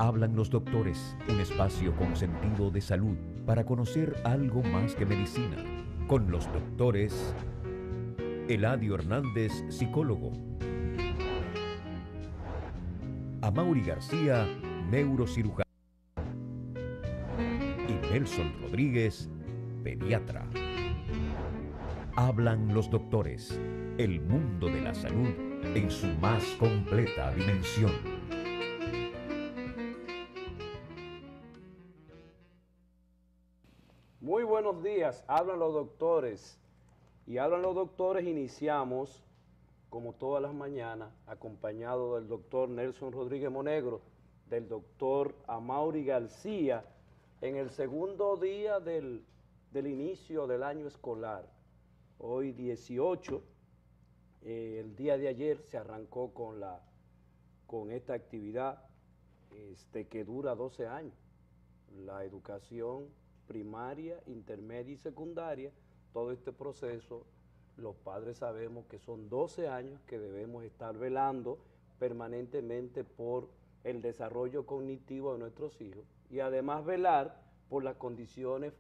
Hablan los doctores, un espacio con sentido de salud para conocer algo más que medicina. Con los doctores Eladio Hernández, psicólogo. Amaury García, neurocirujano. Y Nelson Rodríguez, pediatra. Hablan los doctores, el mundo de la salud en su más completa dimensión. Muy buenos días, hablan los doctores. Y hablan los doctores, iniciamos, como todas las mañanas, acompañado del doctor Nelson Rodríguez Monegro, del doctor Amaury García, en el segundo día del inicio del año escolar. Hoy 18, el día de ayer se arrancó con esta actividad que dura 12 años, la educación primaria, intermedia y secundaria. Todo este proceso, los padres sabemos que son 12 años que debemos estar velando permanentemente por el desarrollo cognitivo de nuestros hijos y además velar por las condiciones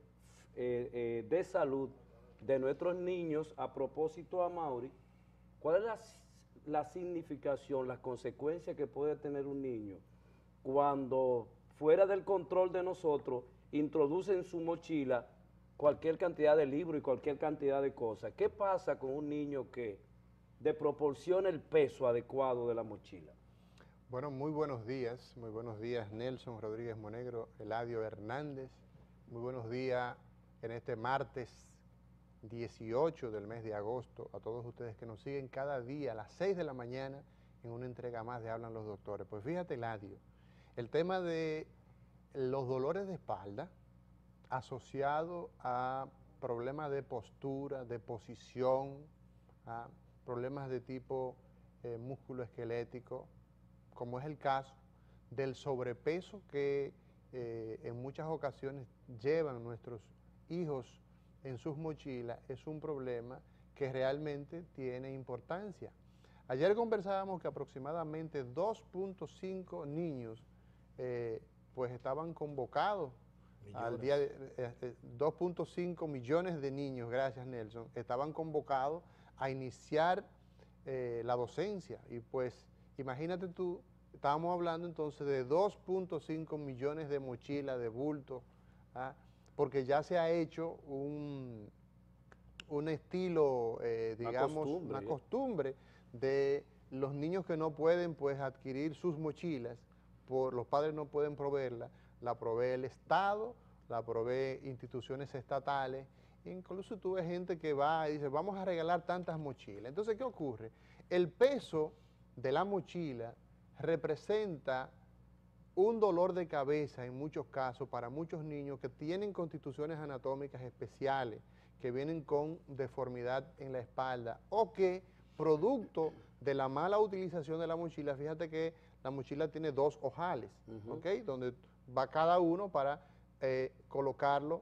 de salud de nuestros niños. A propósito, Amaury, ¿cuál es la significación, las consecuencias que puede tener un niño cuando fuera del control de nosotros introduce en su mochila cualquier cantidad de libros y cualquier cantidad de cosas? ¿Qué pasa con un niño que desproporciona el peso adecuado de la mochila? Bueno, muy buenos días Nelson Rodríguez Monegro, Eladio Hernández, muy buenos días en este martes 18 del mes de agosto a todos ustedes que nos siguen cada día a las 6 de la mañana en una entrega más de Hablan los Doctores. Pues fíjate, Eladio, el tema de los dolores de espalda asociado a problemas de postura, de posición, a problemas de tipo músculo esquelético, como es el caso del sobrepeso que en muchas ocasiones llevan nuestros hijos en sus mochilas, es un problema que realmente tiene importancia. Ayer conversábamos que aproximadamente 2.5 niños pues estaban convocados al día de 2.5 millones de niños, gracias Nelson, estaban convocados a iniciar la docencia. Y pues imagínate tú, estábamos hablando entonces de 2.5 millones de mochilas, de bultos, ¿ah? Porque ya se ha hecho un estilo, digamos, una costumbre de los niños que no pueden pues adquirir sus mochilas, los padres no pueden proveerla, la provee el Estado, la provee instituciones estatales. Incluso tú ves gente que va y dice, vamos a regalar tantas mochilas. Entonces, ¿qué ocurre? El peso de la mochila representa un dolor de cabeza en muchos casos para muchos niños que tienen constituciones anatómicas especiales, que vienen con deformidad en la espalda o que, producto de la mala utilización de la mochila, fíjate que la mochila tiene dos ojales, ¿ok? Donde va cada uno para colocarlo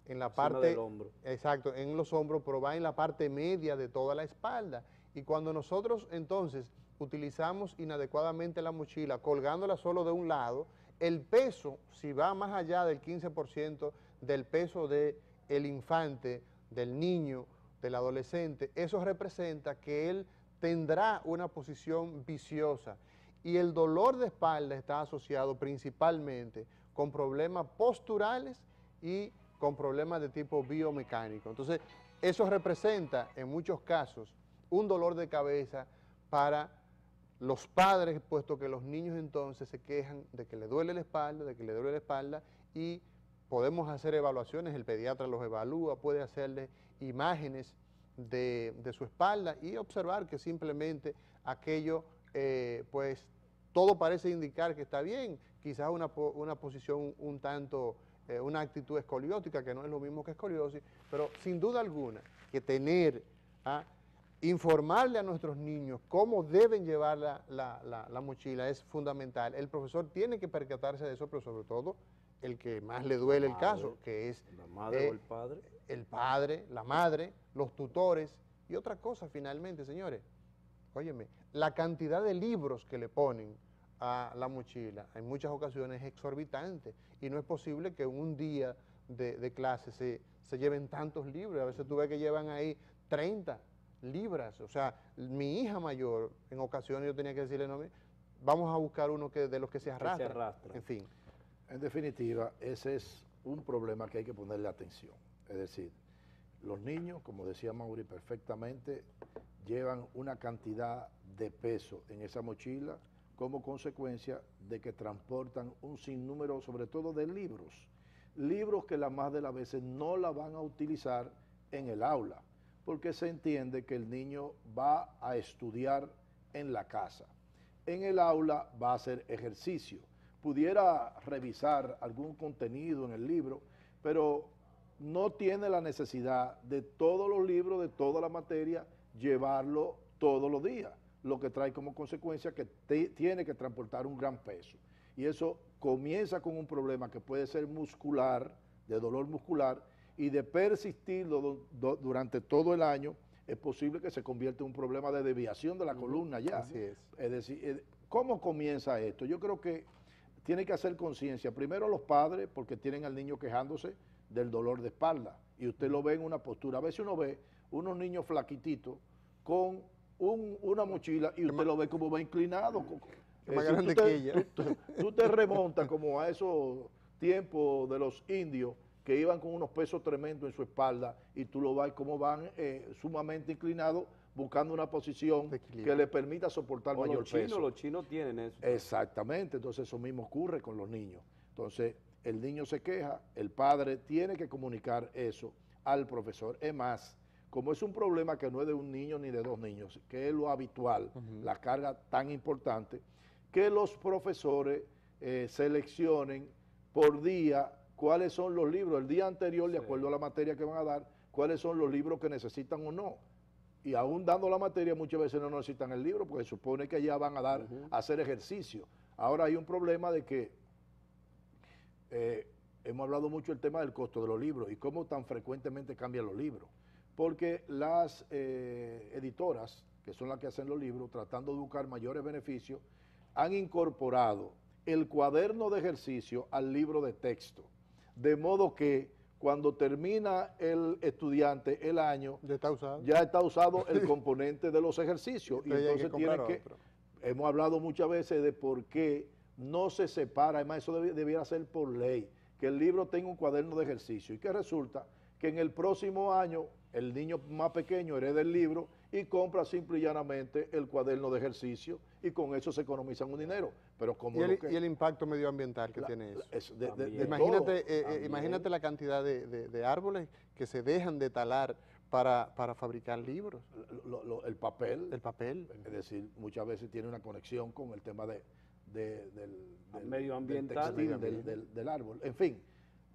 en la parte del hombro. Exacto, en los hombros, pero va en la parte media de toda la espalda. Y cuando nosotros entonces utilizamos inadecuadamente la mochila, colgándola solo de un lado, el peso, si va más allá del 15% del peso del infante, del niño, del adolescente, eso representa que él tendrá una posición viciosa. Y el dolor de espalda está asociado principalmente con problemas posturales y con problemas de tipo biomecánico. Entonces, eso representa en muchos casos un dolor de cabeza para los padres, puesto que los niños entonces se quejan de que le duele la espalda, y podemos hacer evaluaciones, el pediatra los evalúa, puede hacerle imágenes de su espalda y observar que simplemente aquello, pues todo parece indicar que está bien, quizás una posición un tanto, una actitud escoliótica, que no es lo mismo que escoliosis, pero sin duda alguna que tener, informarle a nuestros niños cómo deben llevar la mochila es fundamental. El profesor tiene que percatarse de eso, pero sobre todo el que más le duele el caso, que es la madre o el padre. El padre, la madre, los tutores y otra cosa finalmente, señores. Óyeme, la cantidad de libros que le ponen a la mochila, en muchas ocasiones es exorbitante y no es posible que en un día de clase se lleven tantos libros. A veces tú ves que llevan ahí 30 libras. O sea, mi hija mayor, en ocasiones yo tenía que decirle, no, vamos a buscar uno de los que se arrastra. En fin. En definitiva, ese es un problema que hay que ponerle atención. Es decir, los niños, como decía Mauri perfectamente, llevan una cantidad de peso en esa mochila como consecuencia de que transportan un sinnúmero, sobre todo de libros. Libros que la más de las veces no la van a utilizar en el aula, porque se entiende que el niño va a estudiar en la casa. En el aula va a hacer ejercicio. Pudiera revisar algún contenido en el libro, pero no tiene la necesidad de todos los libros, de toda la materia, llevarlo todos los días, lo que trae como consecuencia que tiene que transportar un gran peso. Y eso comienza con un problema que puede ser muscular, de dolor muscular, y de persistir durante todo el año, es posible que se convierta en un problema de desviación de la columna ya. Así es. Es decir, ¿cómo comienza esto? Yo creo que tiene que hacer conciencia, primero los padres, porque tienen al niño quejándose del dolor de espalda, y usted lo ve en una postura. A veces uno ve unos niños flaquititos con una mochila y usted lo ve como va inclinado. Más grande que ella. Tú te remontas como a esos tiempos de los indios que iban con unos pesos tremendos en su espalda y tú lo ves como van sumamente inclinados buscando una posición que le permita soportar mayor peso. Los chinos tienen eso. Exactamente, entonces eso mismo ocurre con los niños. Entonces el niño se queja, el padre tiene que comunicar eso al profesor. Es más, como es un problema que no es de un niño ni de dos niños, que es lo habitual, la carga tan importante, que los profesores seleccionen por día cuáles son los libros, el día anterior, de acuerdo a la materia que van a dar, cuáles son los libros que necesitan o no. Y aún dando la materia, muchas veces no necesitan el libro, porque se supone que ya van a dar a hacer ejercicio. Ahora hay un problema de que hemos hablado mucho del tema del costo de los libros y cómo tan frecuentemente cambian los libros. Porque las editoras, que son las que hacen los libros, tratando de buscar mayores beneficios, han incorporado el cuaderno de ejercicio al libro de texto. De modo que cuando termina el estudiante el año, ya está usado el componente de los ejercicios. Y entonces tiene que, hemos hablado muchas veces de por qué no se separa, además eso debiera ser por ley, que el libro tenga un cuaderno de ejercicio, y que resulta que en el próximo año el niño más pequeño hereda el libro y compra simple y llanamente el cuaderno de ejercicio, y con eso se economizan un dinero. Pero como y el impacto medioambiental que tiene eso. Imagínate la cantidad de árboles que se dejan de talar para fabricar libros. El papel. El papel. Es decir, muchas veces tiene una conexión con el tema del medioambiental, del árbol. En fin,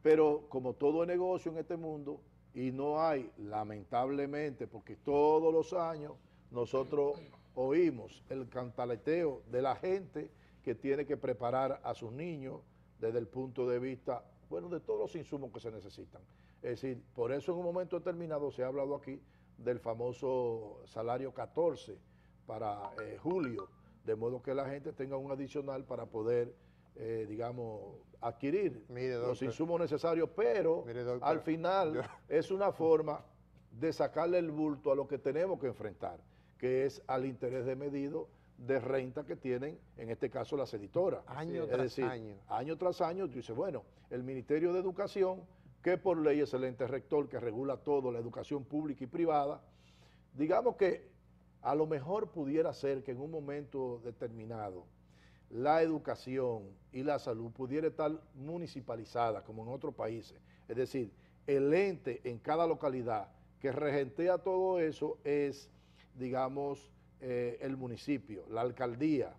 pero como todo negocio en este mundo, y no hay, lamentablemente, porque todos los años nosotros oímos el cantaleteo de la gente que tiene que preparar a sus niños desde el punto de vista, bueno, de todos los insumos que se necesitan. Es decir, por eso en un momento determinado se ha hablado aquí del famoso salario 14 para julio, de modo que la gente tenga un adicional para poder, digamos, adquirir los insumos necesarios, pero al final es una forma de sacarle el bulto a lo que tenemos que enfrentar, que es al interés desmedido de renta que tienen, en este caso, las editoras. Año tras año. Año tras año, tú dices, bueno, el Ministerio de Educación, que por ley es el ente rector que regula todo, la educación pública y privada, digamos que a lo mejor pudiera ser que en un momento determinado la educación y la salud pudiera estar municipalizada como en otros países. Es decir, el ente en cada localidad que regentea todo eso es, digamos, el municipio, la alcaldía.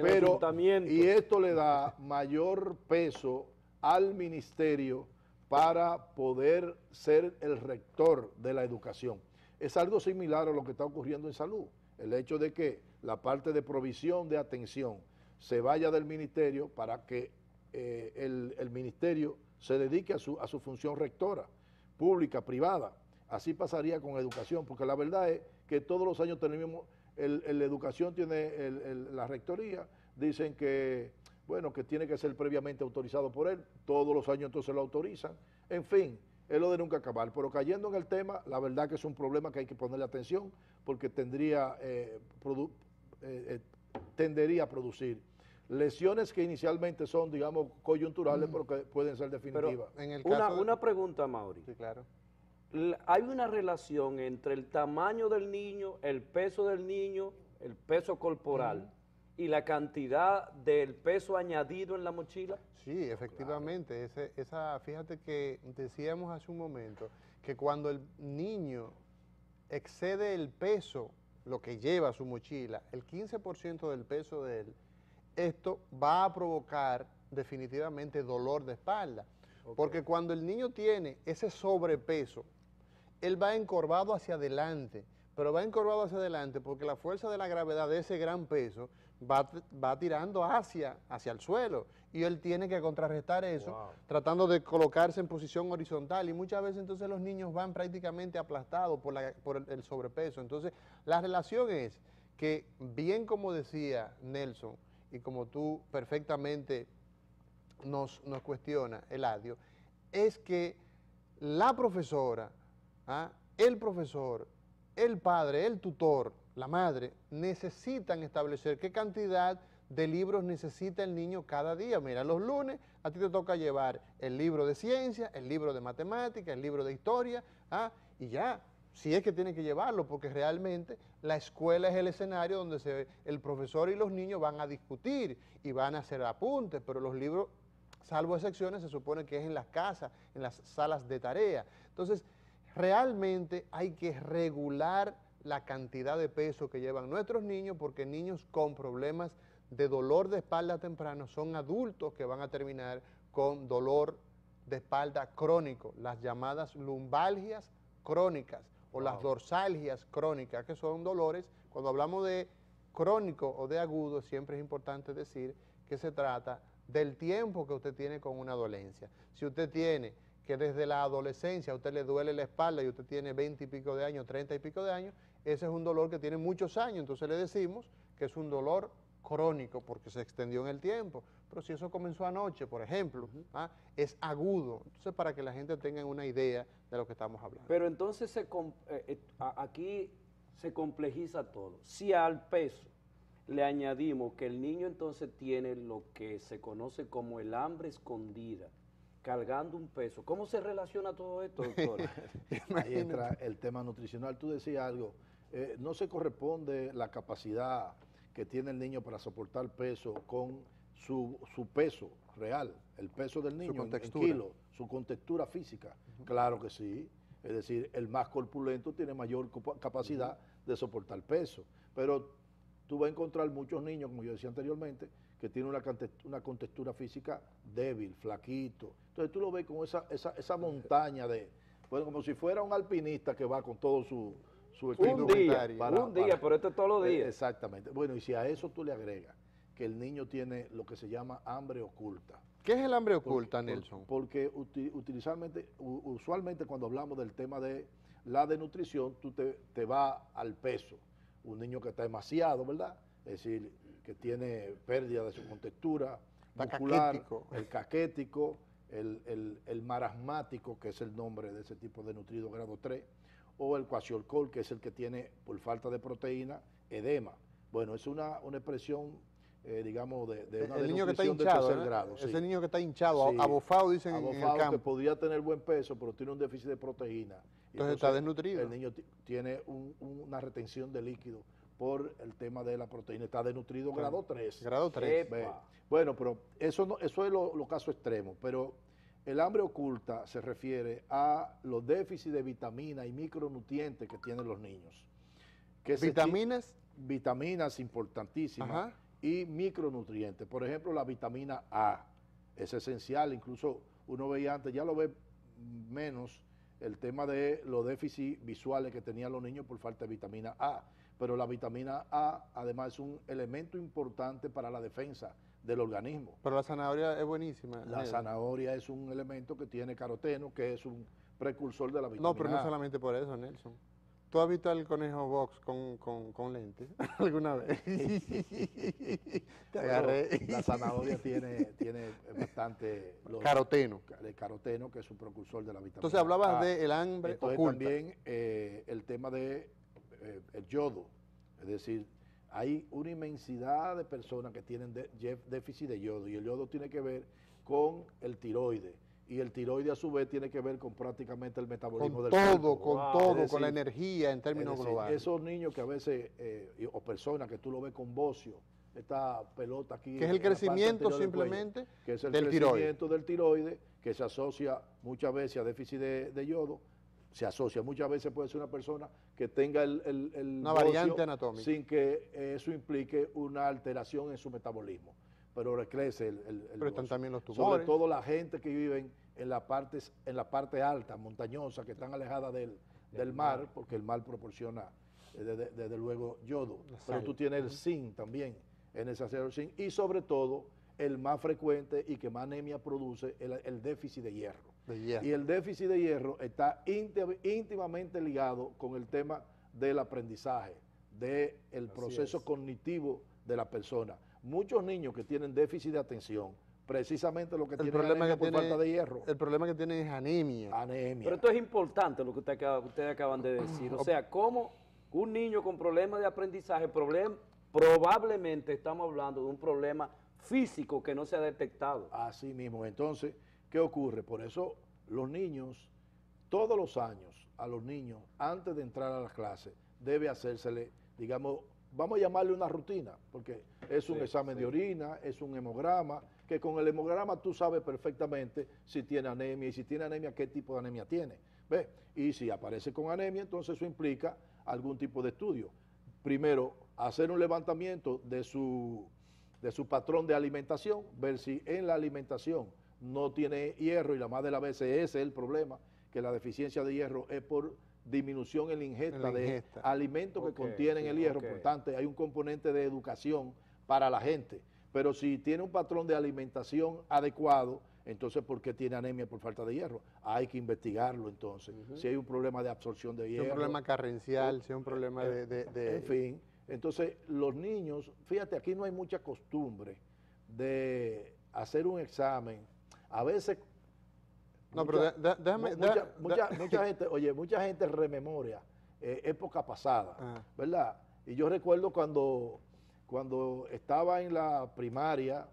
Pero, y esto le da mayor peso al ministerio para poder ser el rector de la educación. Es algo similar a lo que está ocurriendo en salud. El hecho de que la parte de provisión de atención se vaya del ministerio para que el ministerio se dedique a su función rectora, pública, privada. Así pasaría con educación, porque la verdad es que todos los años tenemos, la educación tiene la rectoría, dicen que, bueno, que tiene que ser previamente autorizado por él, todos los años entonces lo autorizan, en fin, es lo de nunca acabar, pero cayendo en el tema, la verdad que es un problema que hay que ponerle atención, porque tendería a producir lesiones que inicialmente son, digamos, coyunturales, pero que pueden ser definitivas. En el caso Una pregunta, Mauri. Sí, claro. ¿Hay una relación entre el tamaño del niño, el peso del niño, el peso corporal y la cantidad del peso añadido en la mochila? Sí, efectivamente. Fíjate que decíamos hace un momento que cuando el niño excede el peso, lo que lleva su mochila, el 15% del peso de él, esto va a provocar definitivamente dolor de espalda. Okay. Porque cuando el niño tiene ese sobrepeso, él va encorvado hacia adelante, pero va encorvado hacia adelante porque la fuerza de la gravedad de ese gran peso va tirando hacia el suelo y él tiene que contrarrestar eso, tratando de colocarse en posición horizontal, y muchas veces entonces los niños van prácticamente aplastados por el sobrepeso. Entonces la relación es que, bien como decía Nelson, y como tú perfectamente nos cuestiona, Eladio, es que la profesora, el profesor, el padre, el tutor, la madre, necesitan establecer qué cantidad de libros necesita el niño cada día. Mira, los lunes a ti te toca llevar el libro de ciencia, el libro de matemática, el libro de historia, y ya, si es que tiene que llevarlo, porque realmente la escuela es el escenario donde el profesor y los niños van a discutir y van a hacer apuntes, pero los libros, salvo excepciones, se supone que es en las casas, en las salas de tarea. Entonces, realmente hay que regular la cantidad de peso que llevan nuestros niños, porque niños con problemas de dolor de espalda temprano son adultos que van a terminar con dolor de espalda crónico, las llamadas lumbalgias crónicas o las dorsalgias crónicas, que son dolores. Cuando hablamos de crónico o de agudo, siempre es importante decir que se trata del tiempo que usted tiene con una dolencia. Si usted tiene que desde la adolescencia a usted le duele la espalda y usted tiene 20 y pico de años, 30 y pico de años, ese es un dolor que tiene muchos años, entonces le decimos que es un dolor crónico porque se extendió en el tiempo. Pero si eso comenzó anoche, por ejemplo, es agudo. Entonces, para que la gente tenga una idea de lo que estamos hablando. Pero entonces aquí se complejiza todo. Si al peso le añadimos que el niño entonces tiene lo que se conoce como el hambre escondida, cargando un peso, ¿cómo se relaciona todo esto, doctor? Ahí entra el tema nutricional. Tú decías algo, no se corresponde la capacidad que tiene el niño para soportar peso con su peso real, el peso del niño en kilos, su contextura física. Claro que sí, es decir, el más corpulento tiene mayor capacidad de soportar peso, pero tú vas a encontrar muchos niños, como yo decía anteriormente, que tienen una contextura física débil, flaquito. Entonces tú lo ves con esa montaña de, bueno, como si fuera un alpinista que va con todo su equipo. Un día, pero esto es todos los días. Exactamente. Bueno, y si a eso tú le agregas que el niño tiene lo que se llama hambre oculta. ¿Qué es el hambre oculta, Nelson? Porque usualmente cuando hablamos del tema de la desnutrición, tú te vas al peso. Un niño que está demasiado, ¿verdad? Es decir, que tiene pérdida de su contextura muscular, el caquético, el marasmático, que es el nombre de ese tipo de nutrido grado 3, o el cuasiolcol, que es el que tiene, por falta de proteína, edema. Bueno, es una expresión, digamos, de una el niño que está desnutrición de hinchado, tercer grado. Ese niño que está hinchado, sí, abofado, dicen en el campo. Que podría tener buen peso, pero tiene un déficit de proteína. Entonces está desnutrido. El niño tiene una retención de líquido por el tema de la proteína, está desnutrido grado 3. Grado 3. Bueno, pero eso es los casos extremos, pero el hambre oculta se refiere a los déficits de vitaminas y micronutrientes que tienen los niños. ¿Vitaminas? Vitaminas importantísimas y micronutrientes. Por ejemplo, la vitamina A es esencial, incluso uno veía antes, ya lo ve menos, el tema de los déficits visuales que tenían los niños por falta de vitamina A. Pero la vitamina A además es un elemento importante para la defensa del organismo. Pero la zanahoria es buenísima. La zanahoria es un elemento que tiene caroteno, que es un precursor de la vitamina A. No, pero no solamente por eso, Nelson. ¿Tú has visto al conejo box con lentes alguna vez? Te agarré. La zanahoria tiene bastante... Caroteno. El caroteno, que es un precursor de la vitamina Entonces hablabas A. del hambre Entonces oculta. también el tema de el yodo, es decir, hay una inmensidad de personas que tienen déficit de yodo, y el yodo tiene que ver con el tiroides, y el tiroides a su vez tiene que ver con prácticamente el metabolismo del cuerpo. Con la energía en términos globales. Esos niños que a veces, o personas que tú lo ves con bocio, esta pelota aquí. Que es el crecimiento simplemente que es el del crecimiento del tiroides, que se asocia muchas veces a déficit de yodo. Se asocia, muchas veces puede ser una persona que tenga una bocio variante anatómica, sin que eso implique una alteración en su metabolismo, pero recrece el pero están bocio. también los tumores. Sobre todo la gente que viven en la parte alta, montañosa, que están alejadas del mar, porque el mar proporciona desde luego yodo, pero tú tienes el zinc también, es necesario el zinc, y sobre todo el más frecuente y que más anemia produce, el déficit de hierro. Y el déficit de hierro está íntimamente ligado con el tema del aprendizaje, del proceso cognitivo de la persona. Muchos niños que tienen déficit de atención, precisamente lo que tienen anemia por falta de hierro. El problema que tienen es anemia. Pero esto es importante lo que ustedes acaban de decir. O sea, como un niño con problemas de aprendizaje, probablemente estamos hablando de un problema físico que no se ha detectado. Así mismo. Entonces, ¿qué ocurre? Por eso los niños, todos los años, a los niños, antes de entrar a las clases, debe hacérsele, digamos, vamos a llamarle una rutina, porque es un examen de orina, es un hemograma, que con el hemograma tú sabes perfectamente si tiene anemia, y si tiene anemia, qué tipo de anemia tiene. ¿Ves? Y si aparece con anemia, entonces eso implica algún tipo de estudio. Primero, hacer un levantamiento de su patrón de alimentación, ver si en la alimentación no tiene hierro, y la más de las veces ese es el problema, que la deficiencia de hierro es por disminución en la ingesta de alimentos que contienen el hierro. Por tanto, hay un componente de educación para la gente. Pero si tiene un patrón de alimentación adecuado, entonces ¿por qué tiene anemia por falta de hierro? Hay que investigarlo entonces. Si hay un problema de absorción de hierro. Si hay un problema carrencial, si hay un problema En fin, entonces los niños, fíjate, aquí no hay mucha costumbre de hacer un examen. A veces... No, pero déjame... Mucha gente, oye, mucha gente rememoria época pasada, ¿verdad? Y yo recuerdo cuando estaba en la primaria,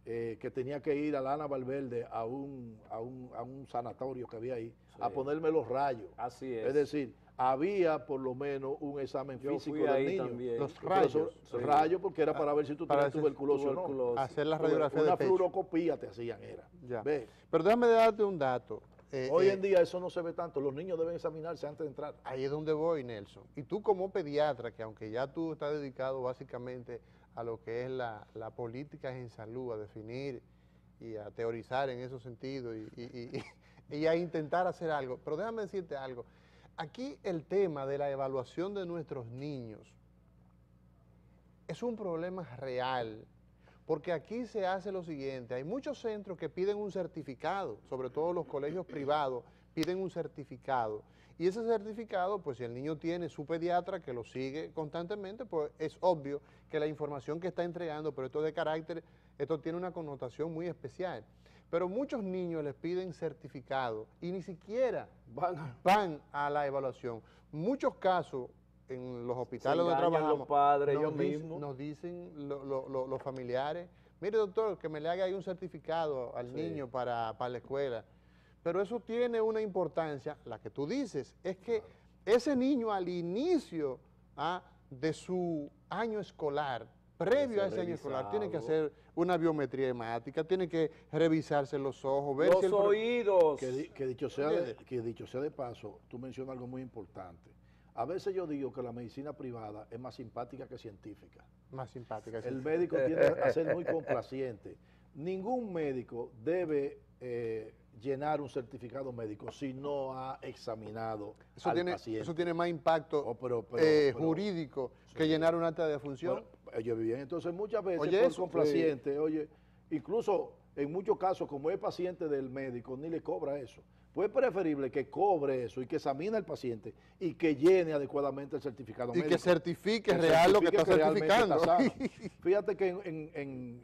que tenía que ir a Lana Valverde a un sanatorio que había ahí, a ponerme los rayos. Así es. Es decir, había por lo menos un examen físico del niño. También. Los rayos. Rayos, porque era para ver si tú tenías tuberculosis o no. Hacer la radiografía de una pecho. fluoroscopía te hacían, era. Ya. ¿Ves? Pero déjame darte un dato. Hoy en día eso no se ve tanto. Los niños deben examinarse antes de entrar. Ahí es donde voy, Nelson. Y tú como pediatra, que aunque ya tú estás dedicado básicamente a lo que es la política en salud, a definir y a teorizar en esos sentidos y a intentar hacer algo. Pero déjame decirte algo. Aquí el tema de la evaluación de nuestros niños es un problema real, porque aquí se hace lo siguiente, hay muchos centros que piden un certificado, sobre todo los colegios privados piden un certificado, y ese certificado, pues si el niño tiene su pediatra que lo sigue constantemente, pues es obvio que la información que está entregando, pero esto de carácter, esto tiene una connotación muy especial. Pero muchos niños les piden certificado y ni siquiera van a la evaluación. Muchos casos en los hospitales donde trabajamos, los padres, ellos mismos. nos dicen los familiares, mire doctor, que me le haga ahí un certificado al niño para la escuela. Pero eso tiene una importancia, la que tú dices, es que ese niño al inicio de su año escolar, previo a ese año escolar, tiene que hacer una biometría hemática, tiene que revisarse los ojos, ver los oídos. Que dicho sea de paso, tú mencionas algo muy importante. A veces yo digo que la medicina privada es más simpática que científica. Más simpática. El médico tiende a ser muy complaciente. Ningún médico debe llenar un certificado médico si no ha examinado al paciente. Eso tiene más impacto jurídico que llenar un acta de defunción. Oye, bien, entonces muchas veces por complaciente, incluso en muchos casos, como es paciente del médico, ni le cobra eso. Pues es preferible que cobre eso y que examine al paciente y que llene adecuadamente el certificado Y médico. que certifique Que real lo que certifique está realmente certificando. está sano. Fíjate que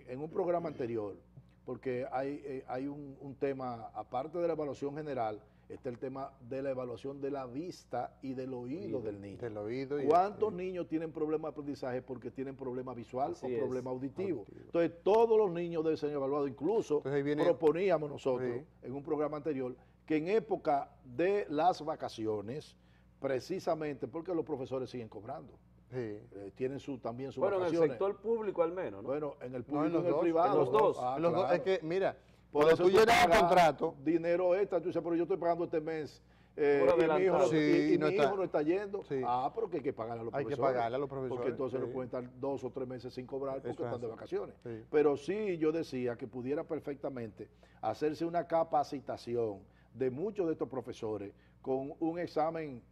en un programa anterior, porque hay un tema, aparte de la evaluación general, está el tema de la evaluación de la vista y del oído del niño. Del oído y ¿Cuántos niños tienen problemas de aprendizaje porque tienen problema visual Así o es, problema auditivo? auditivo. Entonces, todos los niños deben ser evaluados. Incluso Entonces, ahí viene- proponíamos nosotros Sí. en un programa anterior que en época de las vacaciones, precisamente porque los profesores siguen cobrando, Sí. tienen también sus Bueno, en el vacaciones. sector público al menos, ¿no? Bueno, en el No, público en y los en el dos, privado. en los dos. Ah, Los dos, claro. es que, mira, Por cuando eso tú llenas el pagas contrato, dinero extra, tú dices, pero yo estoy pagando este mes Por y mi hijo, adelantado. Sí, y no mi está- hijo no está yendo. Sí. Ah, pero que hay que pagarle a los Hay que profesores. pagarle a los profesores, Porque entonces sí. no pueden estar 2 o 3 meses sin cobrar porque Eso es están de así. vacaciones. Sí. Pero sí, yo decía que pudiera perfectamente hacerse una capacitación de muchos de estos profesores con un examen,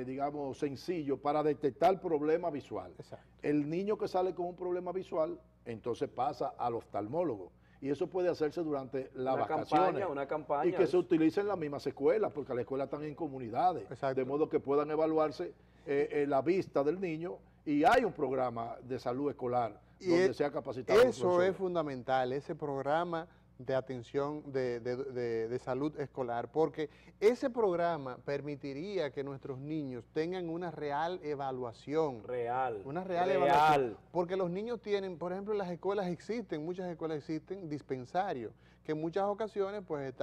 digamos, sencillo para detectar problemas visual. Exacto. El niño que sale con un problema visual, entonces pasa al oftalmólogo. Y eso puede hacerse durante las vacaciones. Una campaña. Y que se utilice en las mismas escuelas, porque las escuelas están en comunidades. Exacto. De modo que puedan evaluarse la vista del niño. Y hay un programa de salud escolar Y donde se ha capacitado. a los eso es profesores. fundamental, ese programa de atención de salud escolar, porque ese programa permitiría que nuestros niños tengan una real evaluación. Real. Una real real. evaluación. Porque los niños tienen, por ejemplo, en las escuelas existen, muchas escuelas existen dispensarios, que en muchas ocasiones pues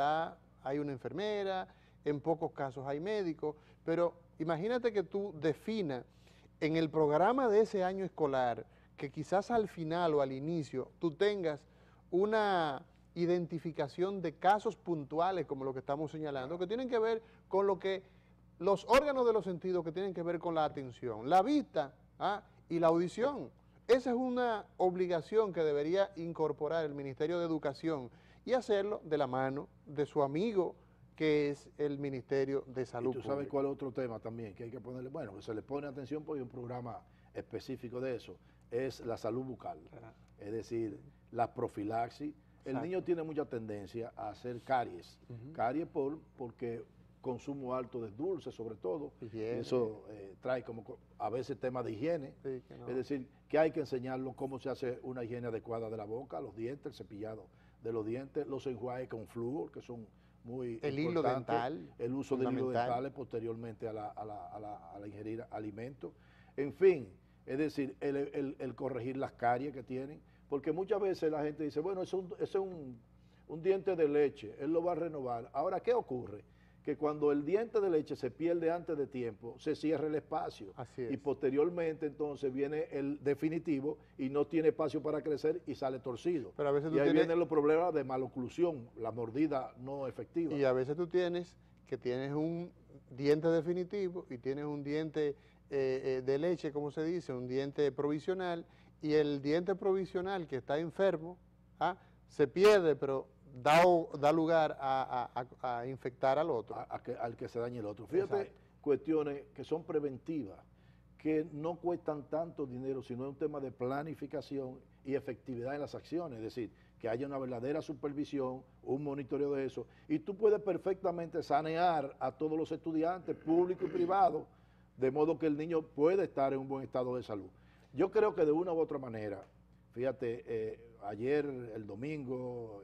hay una enfermera, en pocos casos hay médicos, pero imagínate que tú definas en el programa de ese año escolar, que quizás al final o al inicio tú tengas una identificación de casos puntuales como lo que estamos señalando, que tienen que ver con lo que los órganos de los sentidos que tienen que ver con la atención, la vista y la audición. Esa es una obligación que debería incorporar el Ministerio de Educación y hacerlo de la mano de su amigo, que es el Ministerio de Salud Y tú sabes Pública. cuál es otro tema también que hay que ponerle, bueno, que se le pone atención porque hay un programa específico de eso, es la salud bucal. Es decir, la profilaxis. El Exacto. niño tiene mucha tendencia a hacer caries. Caries porque consumo alto de dulces, sobre todo. Higiene. Eso trae como a veces temas de higiene. Sí, que no. Es decir, que hay que enseñarlo cómo se hace una higiene adecuada de la boca, los dientes, el cepillado de los dientes, los enjuagues con flúor, que son muy El hilo importantes, dental, el uso del hilo fundamental. dental posteriormente a la ingerir alimentos. En fin, es decir, el corregir las caries que tienen, porque muchas veces la gente dice, bueno, ese es un diente de leche, él lo va a renovar. Ahora, ¿qué ocurre? Que cuando el diente de leche se pierde antes de tiempo, se cierra el espacio. Así Y es. posteriormente entonces viene el definitivo y no tiene espacio para crecer y sale torcido. Pero a veces tú y ahí tienes- vienen los problemas de maloclusión, la mordida no efectiva. Y a veces tú tienes un diente definitivo y tienes un diente de leche, como se dice, un diente provisional, y el diente provisional que está enfermo se pierde, pero da lugar a infectar al otro. Al que se dañe el otro. Fíjate, Exacto. cuestiones que son preventivas, que no cuestan tanto dinero, sino es un tema de planificación y efectividad en las acciones, es decir, que haya una verdadera supervisión, un monitoreo de eso, y tú puedes perfectamente sanear a todos los estudiantes, públicos y privados, de modo que el niño puede estar en un buen estado de salud. Yo creo que de una u otra manera, fíjate, ayer, el domingo,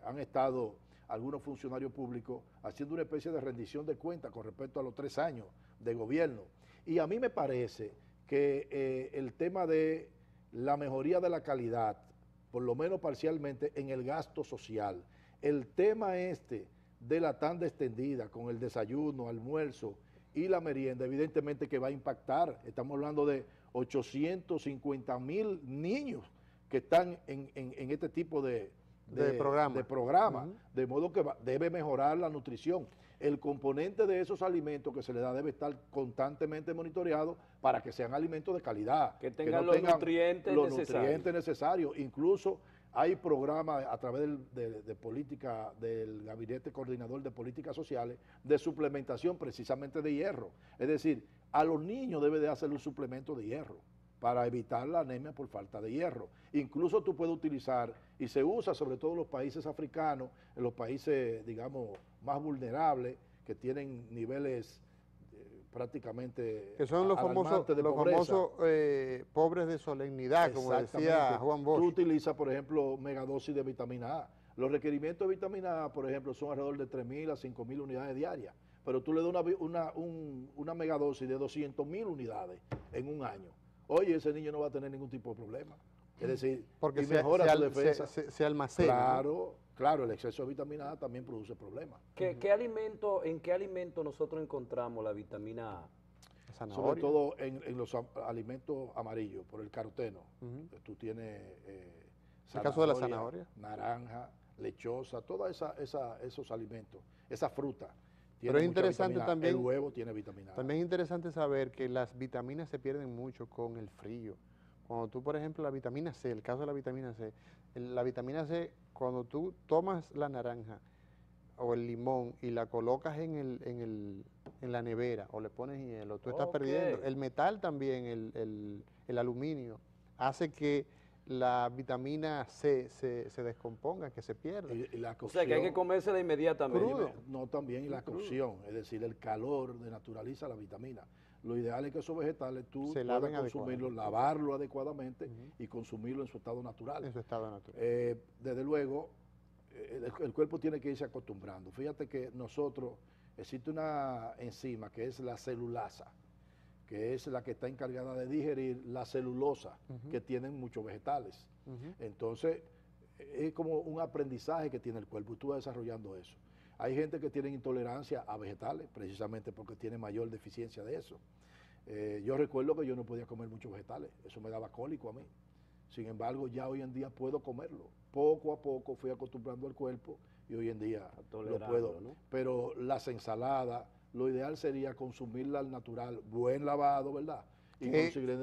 han estado algunos funcionarios públicos haciendo una especie de rendición de cuentas con respecto a los 3 años de gobierno. Y a mí me parece que el tema de la mejoría de la calidad, por lo menos parcialmente, en el gasto social, el tema de la tanda extendida con el desayuno, almuerzo y la merienda, evidentemente que va a impactar. Estamos hablando de 850,000 niños que están en este tipo de programa, de modo que debe mejorar la nutrición. El componente de esos alimentos que se le da debe estar constantemente monitoreado para que sean alimentos de calidad. Que tengan no los nutrientes necesarios. Incluso hay programas a través de política, del Gabinete Coordinador de Políticas Sociales, de suplementación precisamente de hierro. Es decir, a los niños debe de hacer un suplemento de hierro. para evitar la anemia por falta de hierro. Incluso tú puedes utilizar, y se usa sobre todo en los países africanos, en los países, digamos, más vulnerables, que tienen niveles prácticamente que son los famosos, pobres de solemnidad, como decía Juan Bosch. Tú utilizas, por ejemplo, megadosis de vitamina A. Los requerimientos de vitamina A, por ejemplo, son alrededor de 3.000 a 5.000 unidades diarias, pero tú le das una megadosis de 200.000 unidades en un año. Oye, ese niño no va a tener ningún tipo de problema. Es decir, porque mejora su defensa. Se almacena. Claro, ¿no? claro, el exceso de vitamina A también produce problemas. ¿En qué alimento nosotros encontramos la vitamina A? Sobre todo en los alimentos amarillos, por el caroteno. Tú tienes el caso de la zanahoria, naranja, lechosa, todos esos alimentos, esa fruta. Pero es interesante también, el huevo tiene vitamina A. También es interesante saber que las vitaminas se pierden mucho con el frío. Cuando tú, por ejemplo, la vitamina C, el caso de la vitamina C, cuando tú tomas la naranja o el limón y la colocas en la nevera o le pones hielo, tú estás perdiendo. El metal también, el aluminio, hace que la vitamina C se descomponga, que se pierda. Y la cocción, o sea, que hay que comérsela inmediatamente. Crudo. No, también y la cocción, es decir, el calor denaturaliza la vitamina. Lo ideal es que esos vegetales tú puedas consumirlos, lavarlo adecuadamente y consumirlo en su estado natural. En su estado natural. Desde luego, el cuerpo tiene que irse acostumbrando. Fíjate que existe una enzima que es la celulasa, que es la que está encargada de digerir la celulosa que tienen muchos vegetales. Entonces, es como un aprendizaje que tiene el cuerpo y tú vas desarrollando eso. Hay gente que tiene intolerancia a vegetales, precisamente porque tiene mayor deficiencia de eso. Yo recuerdo que yo no podía comer muchos vegetales, eso me daba cólico a mí. Sin embargo, ya hoy en día puedo comerlo. Poco a poco fui acostumbrando al cuerpo y hoy en día lo puedo. ¿No? Pero las ensaladas, lo ideal sería consumirla al natural, buen lavado, ¿verdad? Y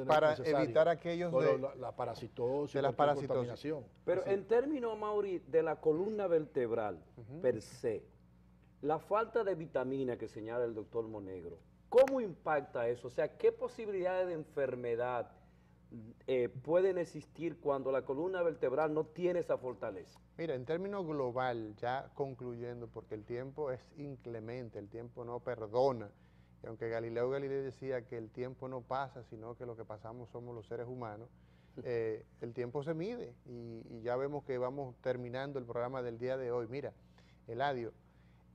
para evitar aquellos de la parasitosis, de la contaminación. Pero sí, en términos, Mauri, de la columna vertebral per se, la falta de vitamina que señala el doctor Monegro, ¿cómo impacta eso? O sea, ¿qué posibilidades de enfermedad pueden existir cuando la columna vertebral no tiene esa fortaleza? Mira, en términos global, ya concluyendo, porque el tiempo es inclemente, el tiempo no perdona, y aunque Galileo Galilei decía que el tiempo no pasa, sino que lo que pasamos somos los seres humanos, el tiempo se mide, y ya vemos que vamos terminando el programa del día de hoy. Mira, Eladio,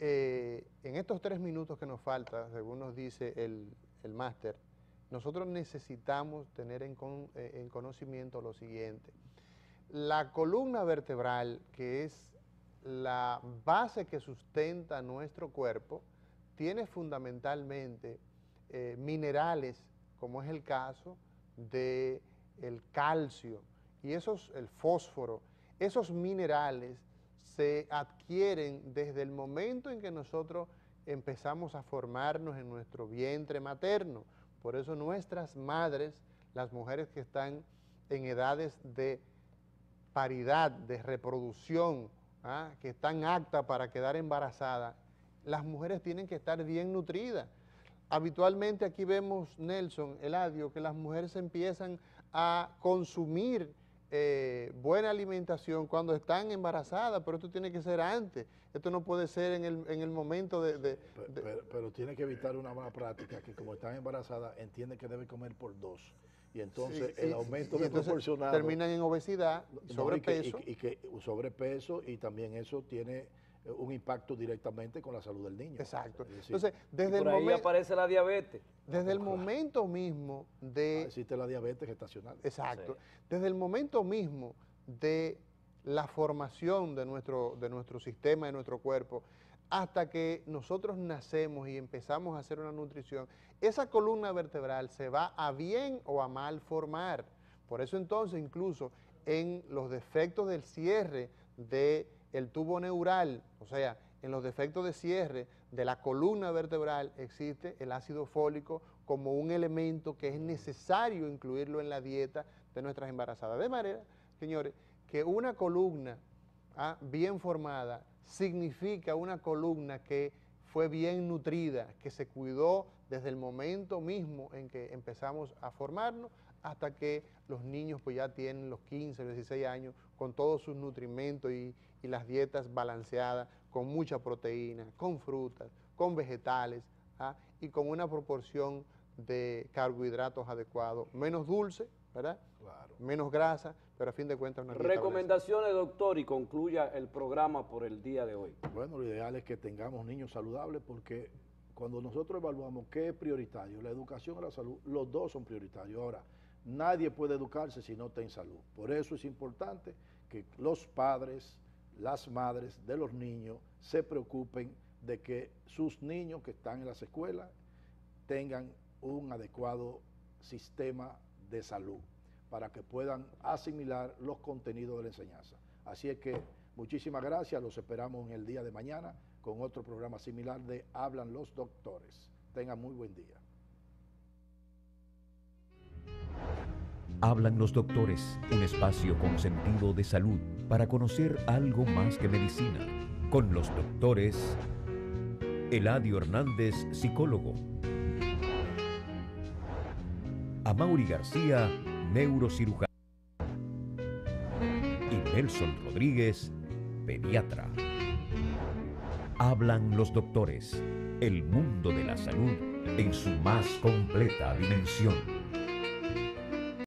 en estos 3 minutos que nos falta, según nos dice el máster, nosotros necesitamos tener en conocimiento lo siguiente. La columna vertebral, que es la base que sustenta nuestro cuerpo, tiene fundamentalmente minerales, como es el caso del calcio y el fósforo. Esos minerales se adquieren desde el momento en que nosotros empezamos a formarnos en nuestro vientre materno. Por eso nuestras madres, las mujeres que están en edades de paridad, de reproducción, que están aptas para quedar embarazadas, las mujeres tienen que estar bien nutridas. Habitualmente aquí vemos, Nelson, Eladio, que las mujeres empiezan a consumir buena alimentación cuando están embarazadas, pero esto tiene que ser antes. Esto no puede ser en el momento pero tiene que evitar una mala práctica, que como están embarazadas, entiende que debe comer por 2. Y entonces el aumento desproporcionado terminan en obesidad, sobrepeso. Sobrepeso, y también eso tiene un impacto directamente con la salud del niño. Exacto. Decir, entonces, desde por ahí aparece la diabetes. Desde el momento mismo de... existe la diabetes gestacional. Exacto. Sí. Desde el momento mismo de la formación de nuestro sistema, de nuestro cuerpo, hasta que nosotros nacemos y empezamos a hacer una nutrición, esa columna vertebral se va a bien o a mal formar. Por eso entonces incluso en los defectos del cierre del tubo neural, o sea, en los defectos de cierre de la columna vertebral existe el ácido fólico como un elemento que es necesario incluirlo en la dieta de nuestras embarazadas. De manera, señores, que una columna bien formada significa una columna que fue bien nutrida, que se cuidó desde el momento mismo en que empezamos a formarnos hasta que los niños pues ya tienen los 15, los 16 años con todos sus nutrimentos y las dietas balanceadas, con mucha proteína, con frutas, con vegetales, ¿ah? Y con una proporción de carbohidratos adecuados, menos dulce, ¿verdad? Claro. Menos grasa, pero a fin de cuentas una dieta Recomendaciones, doctor, y concluya el programa por el día de hoy. Bueno, lo ideal es que tengamos niños saludables porque cuando nosotros evaluamos qué es prioritario, la educación y la salud, los dos son prioritarios. Ahora, nadie puede educarse si no está en salud. Por eso es importante que los padres, las madres de los niños se preocupen de que sus niños que están en las escuelas tengan un adecuado sistema de salud para que puedan asimilar los contenidos de la enseñanza. Así es que muchísimas gracias, los esperamos en el día de mañana con otro programa similar de Hablan los Doctores. Tengan muy buen día. Hablan los doctores, un espacio con sentido de salud para conocer algo más que medicina. Con los doctores Eladio Hernández, psicólogo. Amaury García, neurocirujano. Y Nelson Rodríguez, pediatra. Hablan los doctores, el mundo de la salud en su más completa dimensión.